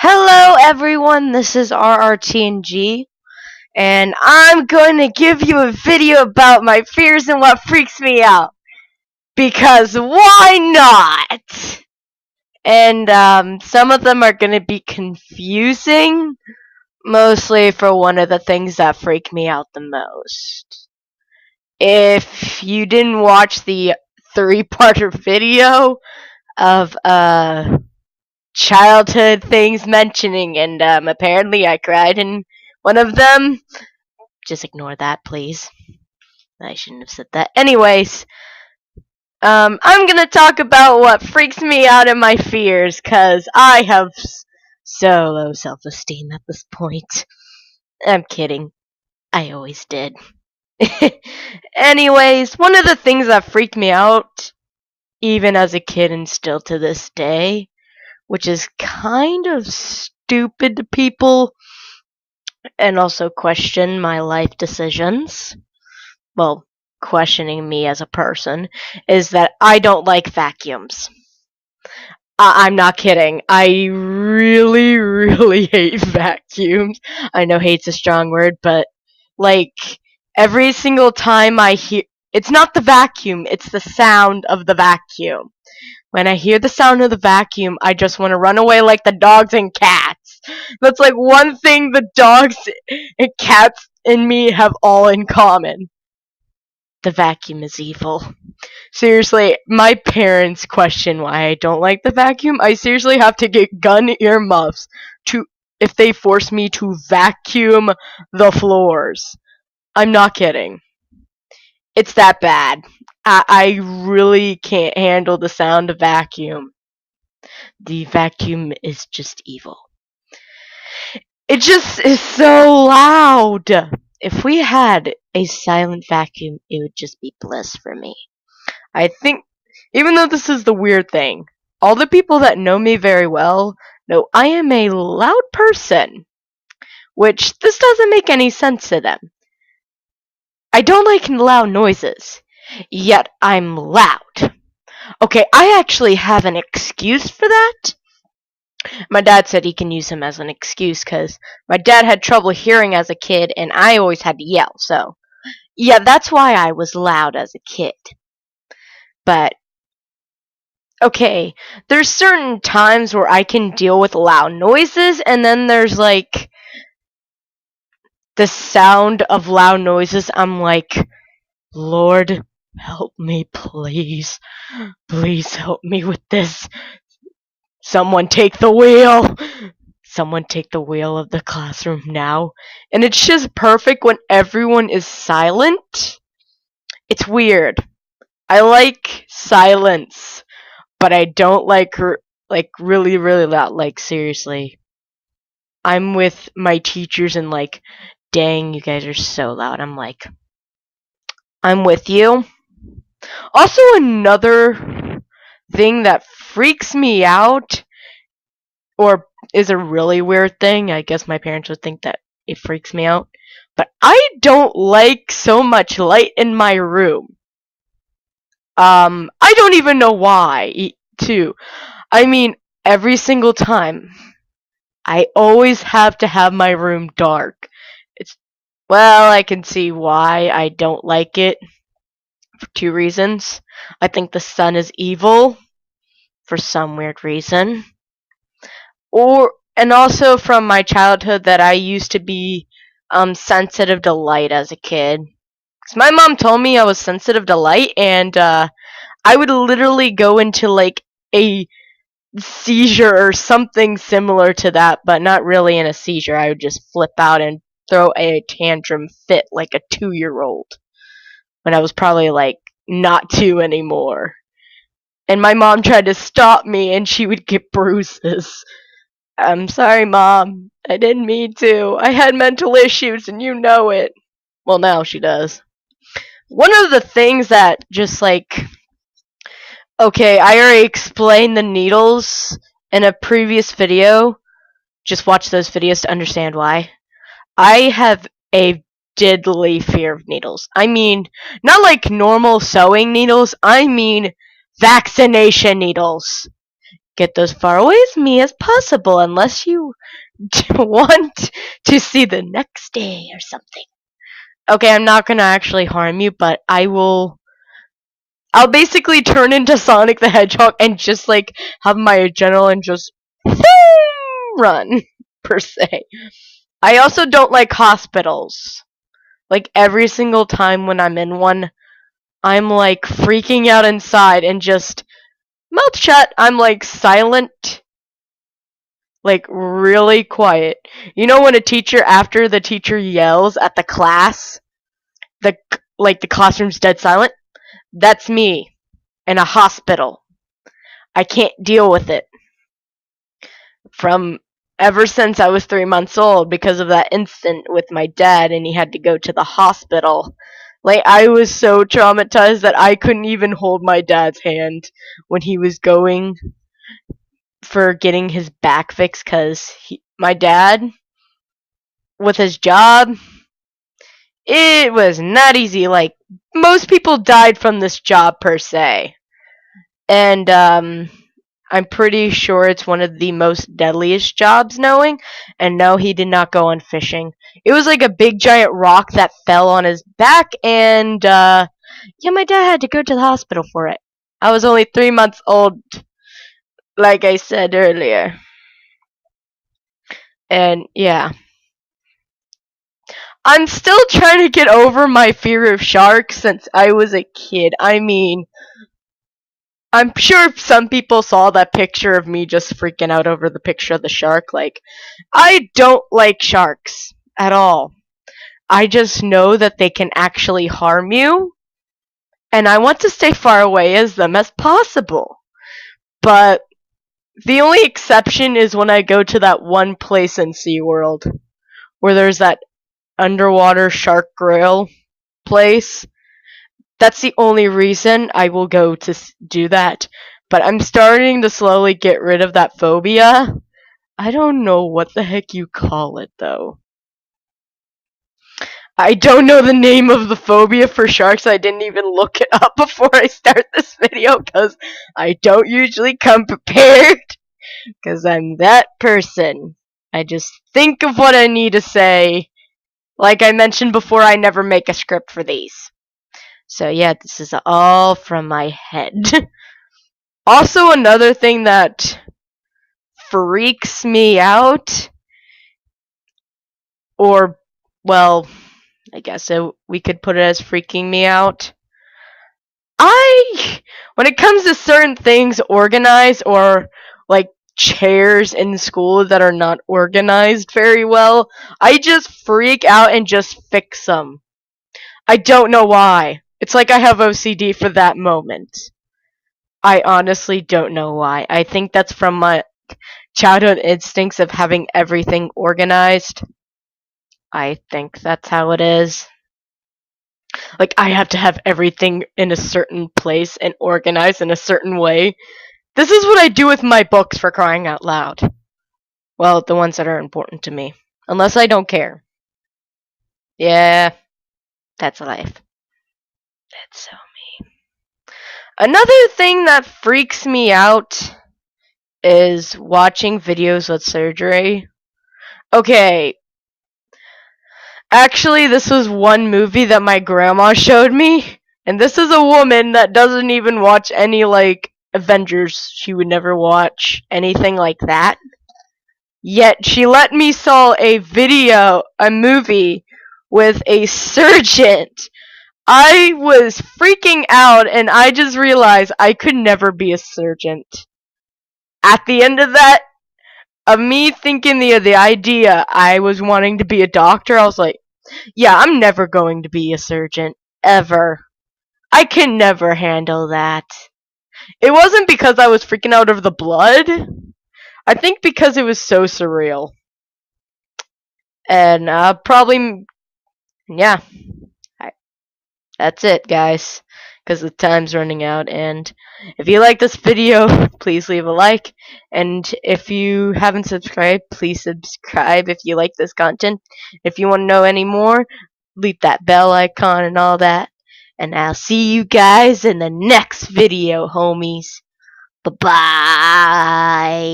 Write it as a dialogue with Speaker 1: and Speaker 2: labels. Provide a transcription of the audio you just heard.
Speaker 1: Hello everyone, this is RRTNG, and I'm going to give you a video about my fears and what freaks me out. Because why not? And some of them are going to be confusing, mostly for one of the things that freak me out the most. If you didn't watch the three-parter video of childhood things mentioning, and apparently I cried in one of them. Just ignore that, please. I shouldn't have said that. Anyways, I'm gonna talk about what freaks me out and my fears, cause I have so low self-esteem at this point. I'm kidding. I always did. Anyways, one of the things that freaked me out, even as a kid and still to this day, which is kind of stupid to people and also question my life decisions, well, questioning me as a person, is that I don't like vacuums. I'm not kidding. I really, really hate vacuums. I know hate's a strong word, but like every single time I hear, it's not the vacuum, it's the sound of the vacuum. When I hear the sound of the vacuum, I just want to run away like the dogs and cats. That's like one thing the dogs and cats and me have all in common. The vacuum is evil. Seriously, my parents question why I don't like the vacuum. I seriously have to get gun earmuffs to if they force me to vacuum the floors. I'm not kidding. It's that bad. I really can't handle the sound of vacuum. The vacuum is just evil. It just is so loud. If we had a silent vacuum, it would just be bliss for me. I think, even though this is the weird thing, all the people that know me very well know I am a loud person, which this doesn't make any sense to them. I don't like loud noises, yet I'm loud. Okay, I actually have an excuse for that. My dad said he can use him as an excuse because my dad had trouble hearing as a kid and I always had to yell, so yeah, that's why I was loud as a kid. But okay, there's certain times where I can deal with loud noises, and then there's like the sound of loud noises. I'm like, Lord, help me, please. Please help me with this. Someone take the wheel. Someone take the wheel of the classroom now. And it's just perfect when everyone is silent. It's weird. I like silence, but I don't like really, really loud. Like, seriously. I'm with my teachers and like, dang, you guys are so loud. I'm like, I'm with you. Also, another thing that freaks me out, or is a really weird thing, I guess my parents would think that it freaks me out, but I don't like so much light in my room. I don't even know why, too. I mean, every single time, I always have to have my room dark. Well, I can see why I don't like it for two reasons. I think the sun is evil for some weird reason. And also from my childhood that I used to be sensitive to light as a kid. 'Cause my mom told me I was sensitive to light, and I would literally go into like a seizure or something similar to that, but not really in a seizure. I would just flip out and throw a tantrum fit like a 2-year-old when I was probably like not 2 anymore. And my mom tried to stop me and she would get bruises. I'm sorry, Mom. I didn't mean to. I had mental issues and you know it. Well, now she does. One of the things that just like, okay, I already explained the needles in a previous video. Just watch those videos to understand why. I have a deadly fear of needles. I mean, not like normal sewing needles. I mean vaccination needles. get as far away as me as possible unless you want to see the next day or something. Okay, I'm not gonna actually harm you, but I'll basically turn into Sonic the Hedgehog and just like have my adrenaline just run per se. I also don't like hospitals. Like every single time when I'm in one, I'm like freaking out inside and just mouth shut. I'm like silent, like really quiet. You know when a teacher after the teacher yells at the class, the like the classroom's dead silent? That's me in a hospital. I can't deal with it. From ever since I was 3 months old because of that incident with my dad and he had to go to the hospital. Like, I was so traumatized that I couldn't even hold my dad's hand when he was going for getting his back fixed because my dad, with his job, it was not easy. Like, most people died from this job per se. And, I'm pretty sure it's one of the most deadliest jobs knowing. And no, he did not go on fishing. It was like a big giant rock that fell on his back, and yeah, my dad had to go to the hospital for it. I was only 3 months old, like I said earlier. And yeah. I'm still trying to get over my fear of sharks since I was a kid. I mean, I'm sure some people saw that picture of me just freaking out over the picture of the shark. Like, I don't like sharks at all. I just know that they can actually harm you, and I want to stay far away as them as possible. But the only exception is when I go to that one place in SeaWorld where there's that underwater shark grill place. That's the only reason I will go to do that. But I'm starting to slowly get rid of that phobia. I don't know what the heck you call it, though. I don't know the name of the phobia for sharks. I didn't even look it up before I start this video because I don't usually come prepared because I'm that person. I just think of what I need to say. Like I mentioned before, I never make a script for these. So yeah, this is all from my head. Also, another thing that freaks me out, or, well, I guess we could put it as freaking me out. When it comes to certain things organized, or like chairs in school that are not organized very well, I just freak out and just fix them. I don't know why. It's like I have OCD for that moment. I honestly don't know why. I think that's from my childhood instincts of having everything organized. I think that's how it is. Like, I have to have everything in a certain place and organized in a certain way. This is what I do with my books, for crying out loud. Well, the ones that are important to me. Unless I don't care. Yeah, that's life. That's so me. Another thing that freaks me out is watching videos with surgery. Okay, actually, this was one movie that my grandma showed me, and this is a woman that doesn't even watch any, like, Avengers. She would never watch anything like that. Yet, she let me saw a movie with a surgeon. I was freaking out, and I just realized I could never be a surgeon. At the end of that, of me thinking the idea I was wanting to be a doctor, I was like, yeah, I'm never going to be a surgeon. Ever. I can never handle that. It wasn't because I was freaking out over the blood. I think because it was so surreal. And probably, yeah. That's it, guys. Because the time's running out. And if you like this video, please leave a like. And if you haven't subscribed, please subscribe if you like this content. If you want to know any more, leave that bell icon and all that. And I'll see you guys in the next video, homies. Bye bye.